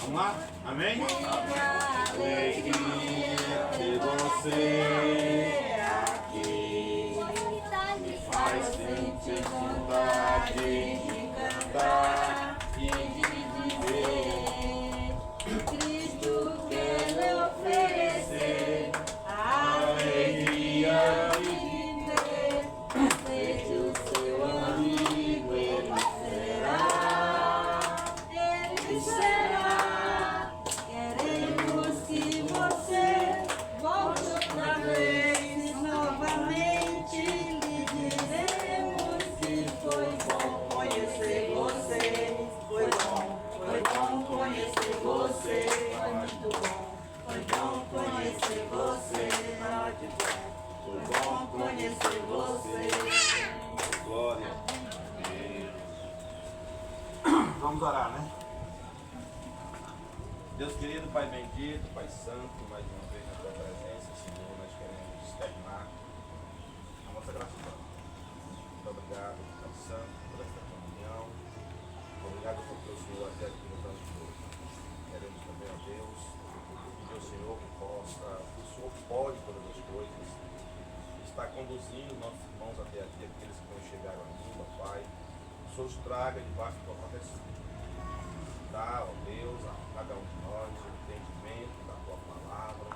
Vamos lá? Amém? Alegria de você aqui me faz sentir vontade de cantar e de viver. Cristo quer lhe oferecer a alegria de viver. Seja o seu amigo, ele será. Ele será. Queremos que você volte outra vez. Novamente lhe diremos que foi bom conhecer você. Foi bom conhecer você. Foi muito bom. Foi bom conhecer você. Foi bom conhecer você. Glória. Vamos orar, né? Deus querido, Pai bendito, Pai santo, mais uma vez na tua presença, Senhor, nós queremos externar a nossa gratidão. Muito obrigado, Pai santo, por esta comunhão. Obrigado porque o Senhor até aqui nos ajudou. Queremos também, ó Deus, pedir ao Senhor que possa, que o Senhor pode todas as coisas, está conduzindo nossos irmãos até aqui, aqueles que não chegaram ainda, Pai. O Senhor os traga debaixo da tua proteção. Dá, ó Deus, a cada um de nós o entendimento da tua palavra,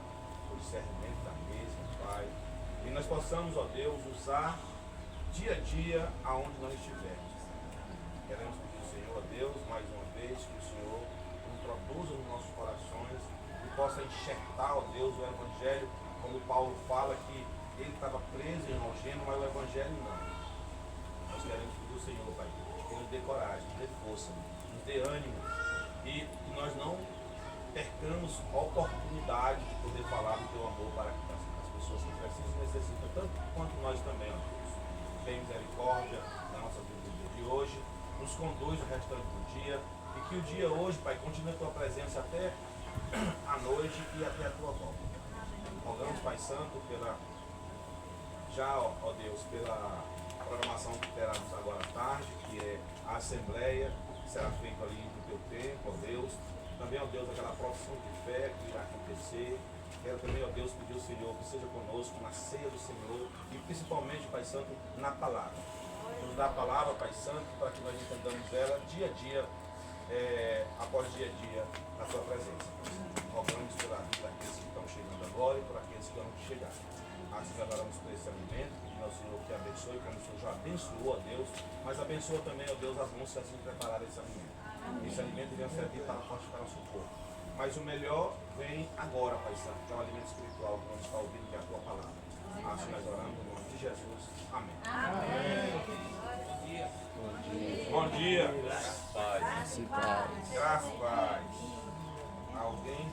o discernimento da mesma, Pai. E nós possamos, ó Deus, usar dia a dia aonde nós estivermos. Queremos pedir ao Senhor, ó Deus, mais uma vez, que o Senhor introduza nos nossos corações e possa enxertar, ó Deus, o Evangelho, como Paulo fala que ele estava preso em algema, mas o Evangelho não. Nós queremos pedir ao Senhor, Pai, que nos dê coragem, nos dê força, nos dê ânimo e que nós não percamos a oportunidade de poder falar do teu amor para as pessoas que precisam e necessitam, tanto quanto nós também, ó Deus. Tem misericórdia da nossa vida no dia de hoje, nos conduz o restante do dia e que o dia hoje, Pai, continue a tua presença até a noite e até a tua volta. Rogamos, Pai Santo, pela Deus, pela programação que teremos agora à tarde, que é a Assembleia, que será feita ali no teu tempo, ó Deus. Também, ó Deus, aquela profissão de fé que irá acontecer. Quero também, ó Deus, pedir ao Senhor que seja conosco na ceia do Senhor e principalmente, Pai Santo, na palavra. Nos dá a palavra, Pai Santo, para que nós entendamos ela dia a dia, após dia a dia, na tua presença. Rogamos por aqueles que estão chegando agora e por aqueles que vão chegar. Assim nós oramos por esse alimento, pedindo ao Senhor que abençoe, como o Senhor já abençoou, ó Deus, mas abençoa também, ó Deus, as mãos que assim prepararam esse alimento. Esse alimento venha servir para fortificar nosso corpo. Mas o melhor vem agora, Pai Santo, que é o alimento espiritual que nós está ouvindo, que é a tua palavra. Assim nós oramos, no nome de Jesus. Amém. Amém. Bom dia. Bom dia. Graças a Paz. Graças a Paz. Alguém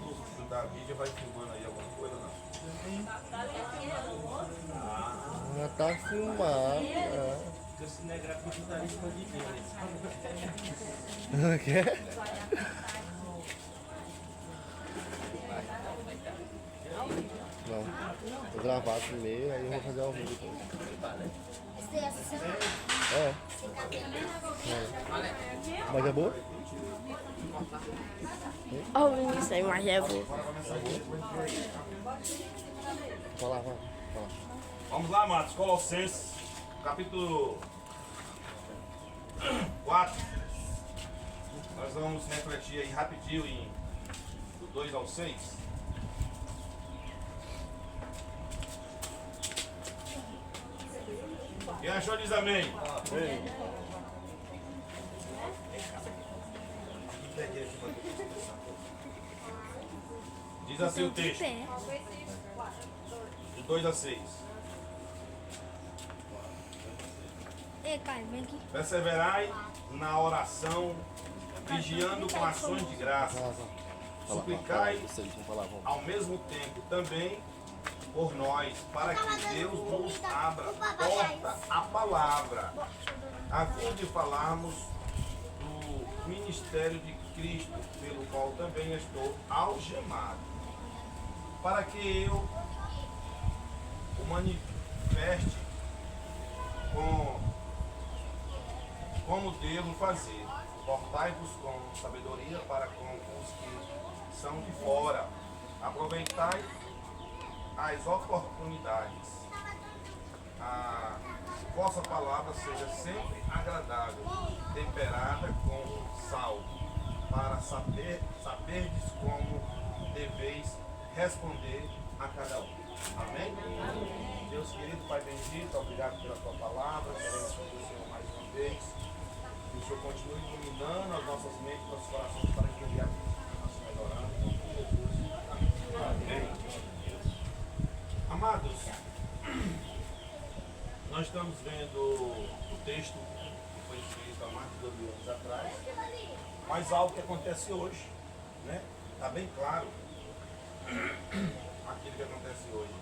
da mídia vai filmando aí alguma coisa, não? Já tá filmado. Porque o cinegrafista está ali escondido. O quê? Não, vou gravar primeiro, aí eu vou fazer ao vivo depois. É. Mas é boa? Oh, isso aí, mas é boa. Vai lá, vai lá. Vamos lá, amados, Colossenses, capítulo 4. Nós vamos refletir aí rapidinho do 2 ao 6. Quem achou diz amém. Diz assim o texto, de 2 a 6. Ei, Caio, vem aqui. Perseverai na oração, vigiando com ações de graça. Suplicai ao mesmo tempo também por nós, para que Deus nos abra porta à palavra, a fim de falarmos do ministério de Cristo, pelo qual também estou algemado, para que eu o manifeste com como devo fazer. Portai-vos com sabedoria para com os que são de fora. Aproveitai as oportunidades. A vossa palavra seja sempre agradável, temperada com sal, para saberdes como deveis responder a cada um. Amém? Deus querido, Pai bendito, obrigado pela tua palavra. Queremos pedir o Senhor mais uma vez. Que o Senhor continue iluminando as nossas mentes, nossos corações, para entender a vida que nós estamos adorando. Em nome de Jesus. Amém. Amados, nós estamos vendo o texto que foi escrito há mais de 2 mil anos atrás, mas algo que acontece hoje, né? Está bem claro aquilo que acontece hoje.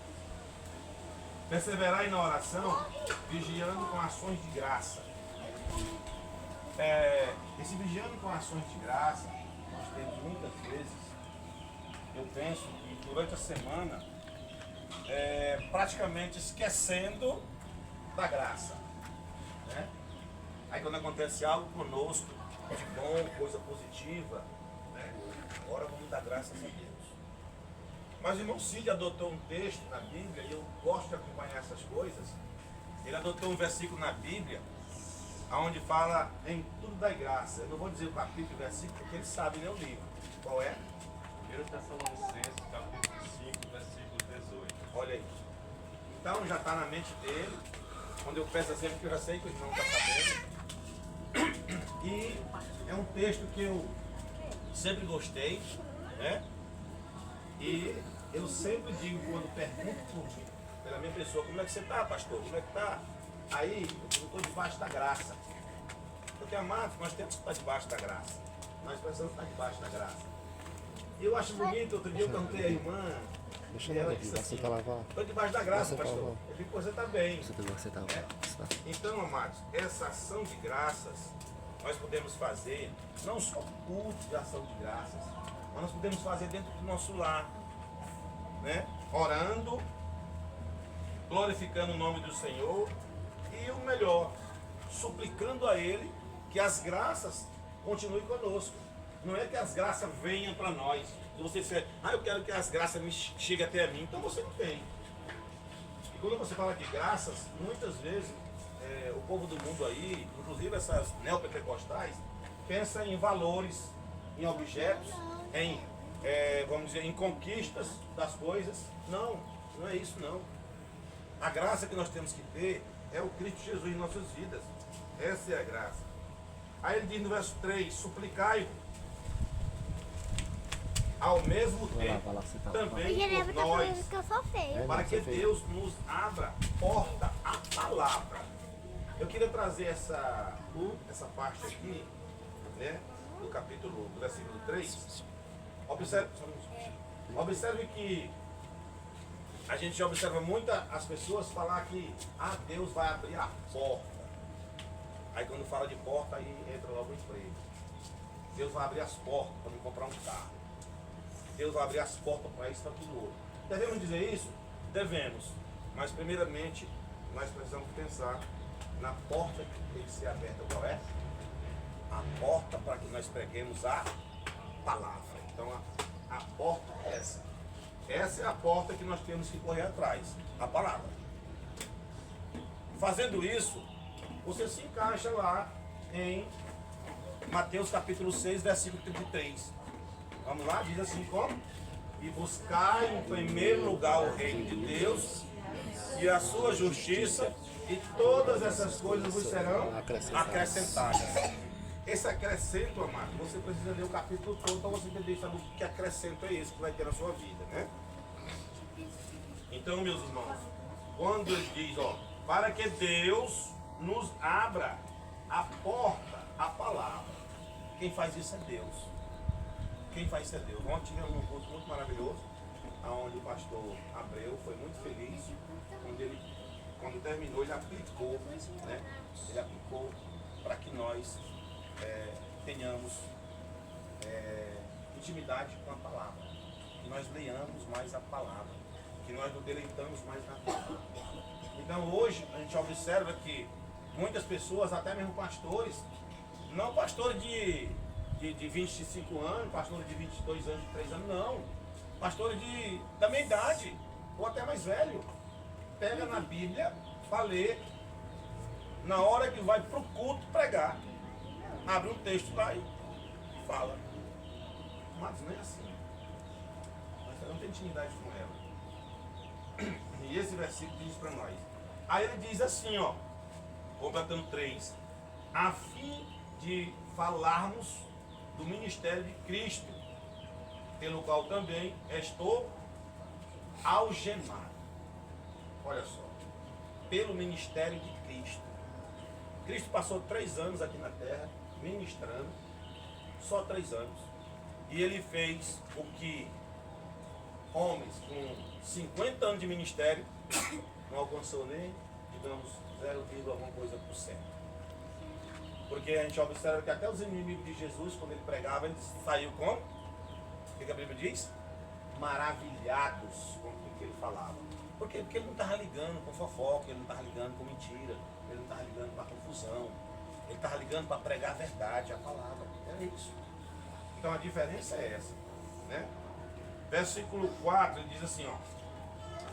Perseverai na oração, vigiando com ações de graça. Esse vigiando com ações de graça, nós temos muitas vezes, eu penso que durante a semana, praticamente esquecendo da graça, né? Aí quando acontece algo conosco, de bom, coisa positiva, né? Agora vamos dar graças a Deus. Mas o irmão Cid adotou um texto na Bíblia, e eu gosto de acompanhar essas coisas. Ele adotou um versículo na Bíblia, onde fala em tudo da graça. Eu não vou dizer o capítulo e o versículo, porque ele sabe ler o livro. Qual é? 1 Tessalonicenses, capítulo 5, versículo 18. Olha aí. Então já está na mente dele. Quando eu peço sempre que eu já sei que o irmão está sabendo. E é um texto que eu sempre gostei, né? E eu sempre digo, quando pergunto por mim, pela minha pessoa, como é que você está, pastor? Como é que está? Aí eu estou debaixo da graça. Porque, amados, nós temos que estar debaixo da graça. Nós precisamos estar debaixo da graça. E eu acho bonito, outro dia eu perguntei à irmã, Deixa e eu ela ver aqui, disse você assim, tá lavar. estou debaixo da graça, Você tá pastor. lavando. Eu digo, você está bem. Você tá Então, amados, essa ação de graças nós podemos fazer, não só culto de ação de graças, mas nós podemos fazer dentro do nosso lar, né? Orando, glorificando o nome do Senhor e o melhor, suplicando a Ele que as graças continuem conosco. Não é que as graças venham para nós. Se você disser, eu quero que as graças me cheguem até a mim, então você não tem. E quando você fala de graças, muitas vezes o povo do mundo aí, inclusive essas neopentecostais, pensa em valores, em objetos, em, vamos dizer, em conquistas das coisas. Não, não é isso não. A graça que nós temos que ter é o Cristo Jesus em nossas vidas. Essa é a graça. Aí ele diz no verso 3, suplicai ao mesmo tempo também por nós, que eu sou feio. para que Deus nos abra porta à palavra. Eu queria trazer essa parte aqui, né, do capítulo, do versículo 3. Observe que a gente observa muito as pessoas falar que Deus vai abrir a porta. Aí quando fala de porta, aí entra logo o emprego. Deus vai abrir as portas para me comprar um carro. Deus vai abrir as portas para isso, para aquilo outro. Devemos dizer isso? Devemos. Mas primeiramente, nós precisamos pensar na porta que tem que ser aberta. Qual é? A porta para que nós preguemos a palavra. Então a porta é essa. Essa é a porta que nós temos que correr atrás. A palavra. Fazendo isso, você se encaixa lá em Mateus capítulo 6, versículo 33. Vamos lá, diz assim como? E buscai em primeiro lugar o reino de Deus e a sua justiça, e todas essas coisas vos serão acrescentadas. Esse acrescento, amado, você precisa ler o capítulo todo para você entender, sabe, o que acrescento é esse que vai ter na sua vida, né? Então, meus irmãos, quando ele diz, para que Deus nos abra a porta, a palavra, quem faz isso é Deus. Quem faz isso é Deus. Ontem tivemos um curso muito maravilhoso, onde o pastor Abreu foi muito feliz, quando terminou, ele aplicou, né? Ele aplicou para que nós tenhamos intimidade com a palavra, que nós leiamos mais a palavra, que nós nos deleitamos mais na palavra. Então hoje a gente observa que muitas pessoas, até mesmo pastores, não pastores de 25 anos, pastores de 22 anos, de 3 anos, não. Pastores da minha idade, ou até mais velho. Pega na Bíblia para ler, na hora que vai para o culto pregar. Abre um texto lá e fala. Mas não é assim. Nós não temos intimidade com ela. E esse versículo diz para nós. Aí ele diz assim, ó, completando 3, a fim de falarmos do ministério de Cristo, pelo qual também estou algemado. Olha só, pelo ministério de Cristo. Cristo passou 3 anos aqui na terra, ministrando, só 3 anos. E ele fez o que homens com 50 anos de ministério não alcançou nem, digamos, 0, alguma coisa por cento. Porque a gente observa que até os inimigos de Jesus, quando ele pregava, ele saiu como? O que a Bíblia diz? Maravilhados com o que ele falava. Por quê? Porque ele não estava ligando com fofoca, ele não estava ligando com mentira, ele não estava ligando para confusão, ele estava ligando para pregar a verdade, a palavra. Era isso. Então a diferença é essa, né? Versículo 4, ele diz assim, ó.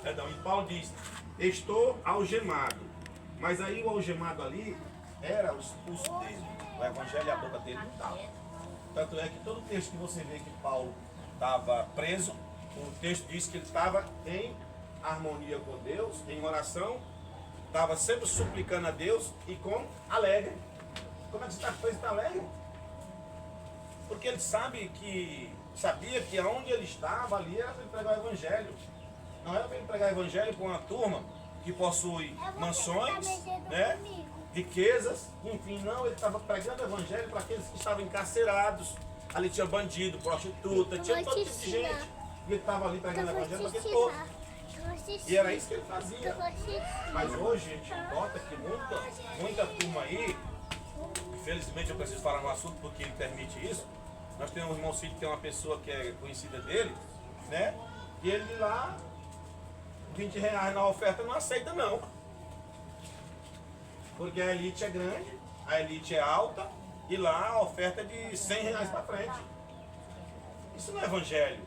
Perdão, e Paulo diz, estou algemado. Mas aí o algemado ali era o expulso dele. O evangelho e a boca dele não estava. Tanto é que todo texto que você vê que Paulo estava preso, o texto diz que ele estava em harmonia com Deus, em oração, estava sempre suplicando a Deus e com alegre. Como é que você está preso e está alegre? Porque ele sabia que aonde ele estava ali era para ele pregar o evangelho. Não era para ele pregar o evangelho com uma turma que possui mansões, né, riquezas, enfim, não, ele estava pregando o evangelho para aqueles que estavam encarcerados. Ali tinha bandido, prostituta, tinha todo tipo de gente. E ele estava ali pregando o evangelho para aquele povo. E era isso que ele fazia. Mas hoje a gente nota que muita turma aí, infelizmente eu preciso falar no assunto porque ele permite isso. Nós temos um irmão Cid, que é uma pessoa que é conhecida dele, né? E ele lá, R$20 na oferta não aceita não. Porque a elite é grande, a elite é alta, e lá a oferta é de R$100 para frente. Isso não é evangelho.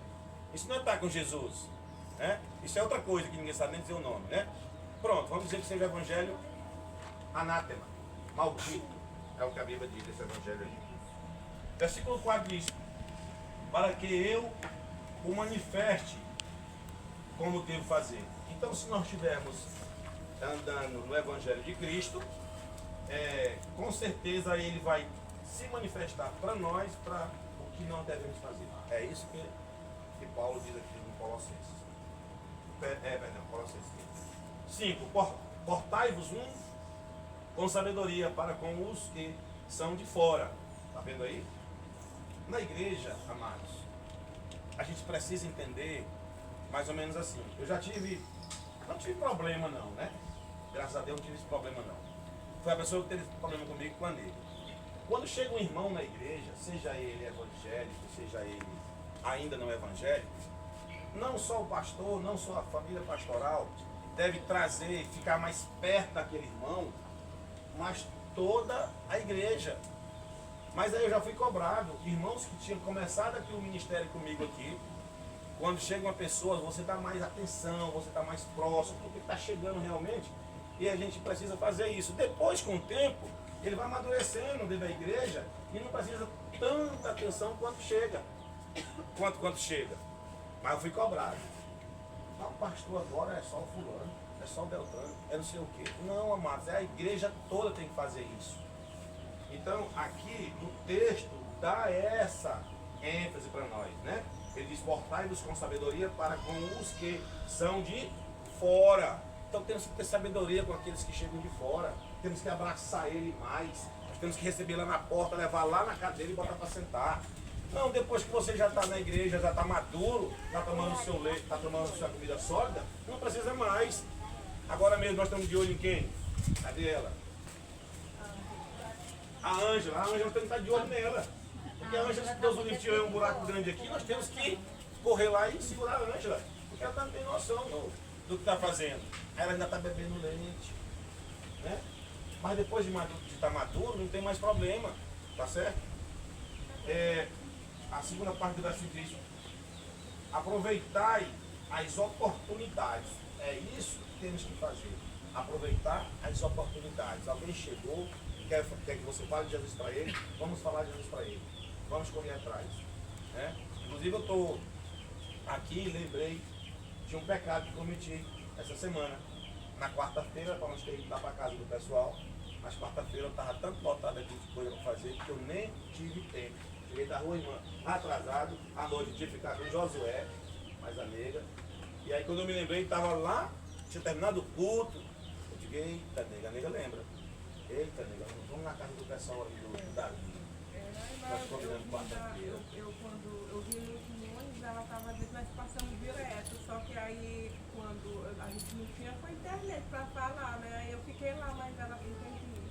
Isso não é estar com Jesus. Né? Isso é outra coisa que ninguém sabe nem dizer o nome. Né? Pronto, vamos dizer que seja evangelho anátema, maldito. É o que a Bíblia diz desse evangelho aí. Versículo 4 diz, para que eu o manifeste como devo fazer. Então, se nós estivermos andando no evangelho de Cristo, com certeza ele vai se manifestar para nós, para o que não devemos fazer. É isso que Paulo diz aqui no Colossenses. Colossenses 5. Portai-vos com sabedoria para com os que são de fora. Está vendo aí? Na igreja, amados, a gente precisa entender mais ou menos assim. Eu não tive problema não, né? Graças a Deus não tive esse problema não. Foi a pessoa que teve problema comigo com a nele. Quando chega um irmão na igreja, seja ele evangélico, seja ele ainda não evangélico, não só o pastor, não só a família pastoral deve trazer, ficar mais perto daquele irmão, mas toda a igreja. Mas aí eu já fui cobrado, irmãos que tinham começado aqui o ministério comigo aqui, quando chega uma pessoa, você dá mais atenção, você está mais próximo, porque está chegando realmente, e a gente precisa fazer isso. Depois, com o tempo, ele vai amadurecendo dentro da igreja e não precisa tanta atenção quanto chega. Quanto chega. Mas eu fui cobrado. Não, o pastor agora é só o fulano, é só o Beltrano, é não sei o quê. Não, amados, a igreja toda tem que fazer isso. Então, aqui, no texto, dá essa ênfase para nós, né? Ele diz, portai-vos com sabedoria para com os que são de fora. Então, temos que ter sabedoria com aqueles que chegam de fora. Temos que abraçar ele mais. Nós temos que receber lá na porta, levar lá na cadeira e botar para sentar. Não, depois que você já está na igreja, já está maduro, está tomando o seu leite, está tomando a sua comida sólida, não precisa mais. Agora mesmo nós estamos de olho em quem? Cadê ela? A Ângela nós temos que estar de olho nela. Porque a Ângela, se Deus o livre tiver um buraco grande aqui, nós temos que correr lá e segurar a Ângela. Porque ela não tem noção do que está fazendo. Ela ainda está bebendo leite. Né? Mas depois de estar maduro, não tem mais problema. Tá certo? A segunda parte do versículo diz: aproveitai as oportunidades. É isso que temos que fazer. Aproveitar as oportunidades. Alguém chegou, quer que você fale de Jesus para ele, vamos falar de Jesus para ele. Vamos correr atrás. Né? Inclusive eu estou aqui e lembrei de um pecado que cometi essa semana. Na quarta-feira, para nós termos que ir para a casa do pessoal, mas quarta-feira eu estava tanto lotado aqui de coisa para fazer que eu nem tive tempo. Cheguei da rua, irmã, atrasado, à noite tinha que ficar com Josué, mais a nega. E aí quando eu me lembrei, estava lá, tinha terminado o culto. Eu digo, eita nega, a nega lembra. Eita nega, vamos na casa do pessoal ali do Davi. Nós combinamos quarta-feira. Quando eu vi no ônibus, ela estava dizendo que nós passamos direto, só que aí quando a gente não tinha foi internet para falar, né? Aí eu fiquei lá, mas ela não entendi.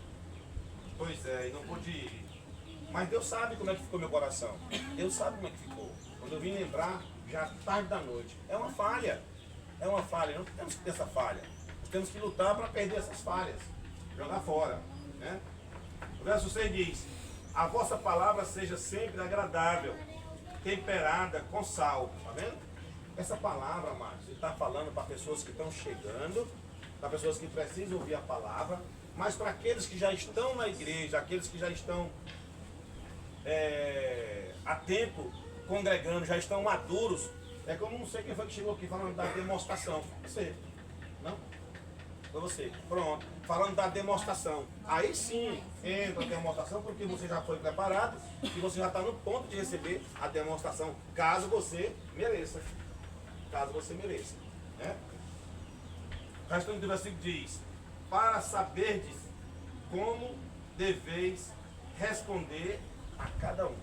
Pois é, e não pude ir. Mas Deus sabe como é que ficou meu coração. Deus sabe como é que ficou. Quando eu vim lembrar, já tarde da noite. É uma falha. É uma falha. Não temos que ter essa falha. Nós temos que lutar para perder essas falhas. Jogar fora. Né? O verso 6 diz: a vossa palavra seja sempre agradável, temperada com sal. Tá vendo? Essa palavra, amados, ele está falando para pessoas que estão chegando, para pessoas que precisam ouvir a palavra, mas para aqueles que já estão na igreja, aqueles que já estão há tempo congregando, já estão maduros. É como não sei quem foi que chegou aqui falando da demonstração. Você, não? Foi você. Pronto. Falando da demonstração. Aí sim entra a demonstração, porque você já foi preparado e você já está no ponto de receber a demonstração, caso você mereça. Caso você mereça. Né? O restante do versículo diz: para saberdes como deveis responder a cada um.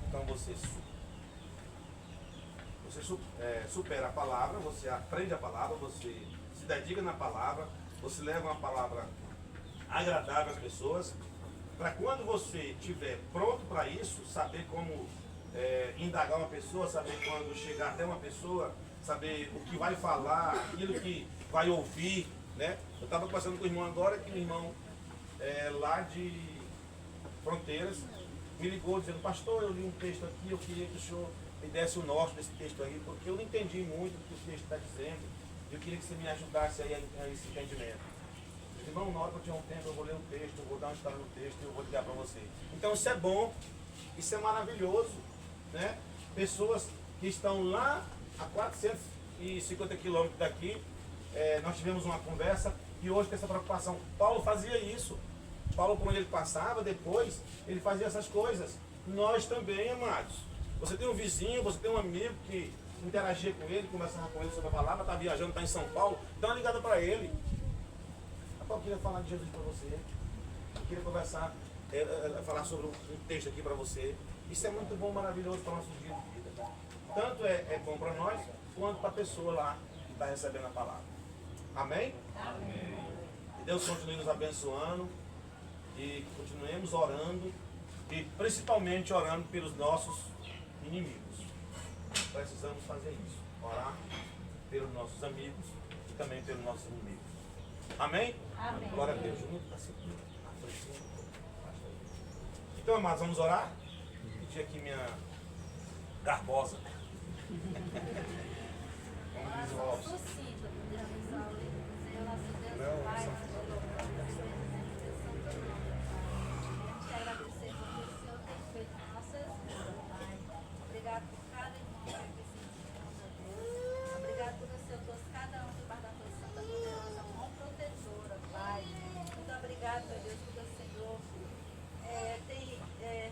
Então você supera a palavra, você aprende a palavra, você se dedica na palavra, você leva uma palavra agradável às pessoas, para quando você estiver pronto para isso, saber como indagar uma pessoa, saber quando chegar até uma pessoa, saber o que vai falar, aquilo que vai ouvir. Né? Eu estava conversando com o irmão agora, que o irmão lá de Fronteiras me ligou dizendo: pastor, eu li um texto aqui, eu queria que o senhor me desse o norte desse texto aí, porque eu não entendi muito o que o texto está dizendo, e eu queria que você me ajudasse aí a esse entendimento. Eu disse: irmão, na hora que eu tiver um tempo, eu vou ler o texto, eu vou dar uma história no texto e eu vou ligar para você. Então isso é bom, isso é maravilhoso. Né? Pessoas que estão lá a 450 quilômetros daqui, nós tivemos uma conversa e hoje tem essa preocupação. Paulo fazia isso. Paulo, por onde ele passava, depois, ele fazia essas coisas. Nós também, amados. Você tem um vizinho, você tem um amigo que interagia com ele, conversava com ele sobre a palavra, está viajando, está em São Paulo, dá uma ligada para ele. Eu queria falar de Jesus para você. Eu queria conversar, falar sobre um texto aqui para você. Isso é muito bom, maravilhoso para o nosso dia de vida. Tanto é bom para nós, quanto para a pessoa lá que está recebendo a palavra. Amém? Amém. Que Deus continue nos abençoando. E continuemos orando, e principalmente orando pelos nossos inimigos. Precisamos fazer isso, orar pelos nossos amigos e também pelos nossos inimigos. Amém? Amém. Glória a Deus. Então, amados, vamos orar? Vou pedir aqui minha garbosa. Como diz o Robson. Obrigado por cada irmão que aqui se encontra, Deus. Obrigado por você trouxe cada um debaixo da tua santa poderosa mão protetora, Pai. Muito obrigado, meu Deus, porque o Senhor tem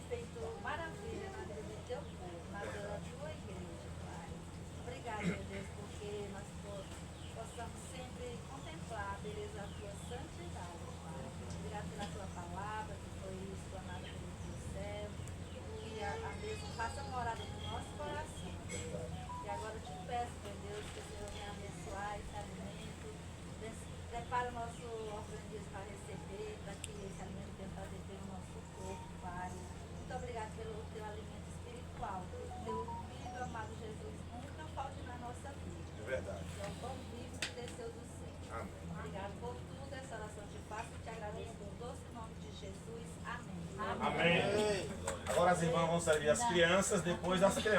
feito maravilha na vida do teu povo, na vida da tua igreja, Pai. Obrigado, meu Deus, porque nós possamos sempre contemplar a beleza da tua santidade, Pai. Obrigado pela tua palavra, que foi explanada pelo teu céu. A mesma faça morada no nosso coração. E agora eu te peço, meu Deus, que o Senhor venha abençoar esse alimento. Prepara o nosso organismo para receber, para que esse alimento venha fazer bem o nosso corpo, Pai. Muito obrigado pelo teu alimento espiritual. Teu filho amado Jesus nunca falte na nossa vida. É verdade. É o pão vivo que desceu do céu. Amém. Obrigado por tudo. Essa oração te faço e te agradeço por todo as irmãs vão servir as crianças, depois as crianças.